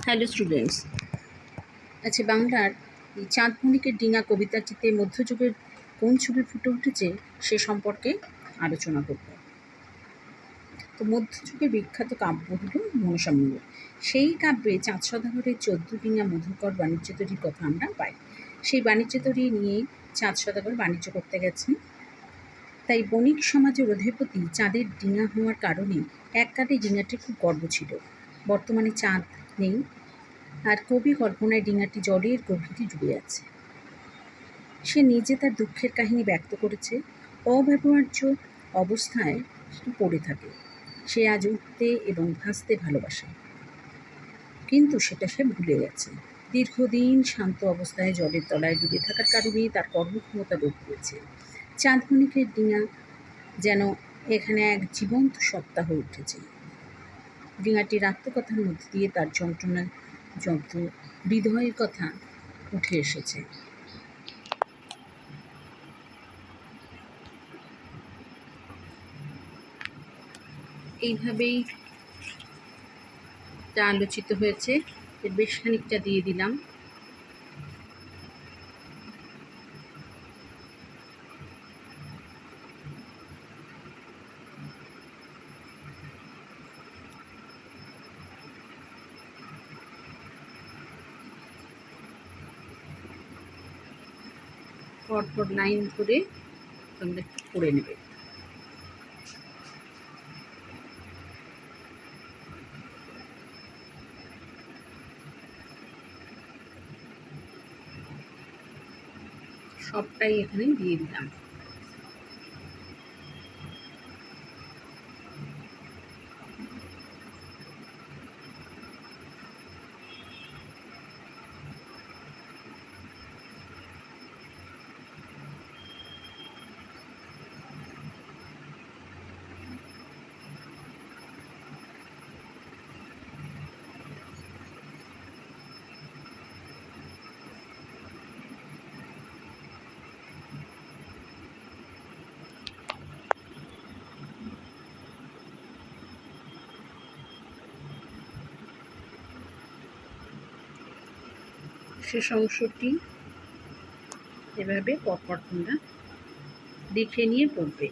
Hello students, আচ্ছা বাংলার এই চাঁদ মল্লিকের ডিঙা কবিতাটিতে মধ্যযুগের কোন ছবি ফুটে উঠেছে সে সম্পর্কে আলোচনা করব। তো মধ্যযুগের বিখ্যাত কাব্য হল মনসামঙ্গল। সেই কাব্যে চাঁদ সদাগরের 14 ডিঙা মধুকর বাণিজ্য তরীর কথা আমরা পাই। সেই বাণিজ্য তরী নিয়ে চাঁদ সদাগর বাণিজ্য করতে গেছেন। তাই বণিক সমাজের অধিপতি চাঁদের ডিঙা হওয়ার কারণে এককালে ডিঙাটির খুব গর্ব ছিল। বর্তমানে চাঁদ নেই, আর কবি কল্পনায় ডিঙাটি জলের গভীরে ডুবে আছে। সে নিজে তার দুঃখের কাহিনী ব্যক্ত করেছে। অব্যবহার্য অবস্থায় পড়ে থাকে। সে আজ উঠতে এবং ভাসতে ভালোবাসে, কিন্তু সেটা সে ভুলে গেছে। দীর্ঘদিন শান্ত অবস্থায় জলের তলায় ডুবে থাকার কারণেই তার কর্মক্ষমতা লোপ পেয়েছে। চাঁদ মল্লিকের ডিঙা যেন এখানে এক জীবন্ত সত্তা হয়ে উঠেছে। ডিঙাটির আত্মকথার মধ্যে দিয়ে তার যন্ত্রণা যন্ত্র হৃদয়ের কথা উঠে এসেছে। এইভাবেই তা আলোচিত হয়েছে। এর বেশ খানিকটা দিয়ে দিলাম। পরপর লাইন ধরে তোমরা একটু পড়ে নেবে। সবটাই এখানে দিয়ে দিলাম। শেষ অংশটি এভাবে পরপর তোমরা দেখে নিয়ে পড়বে।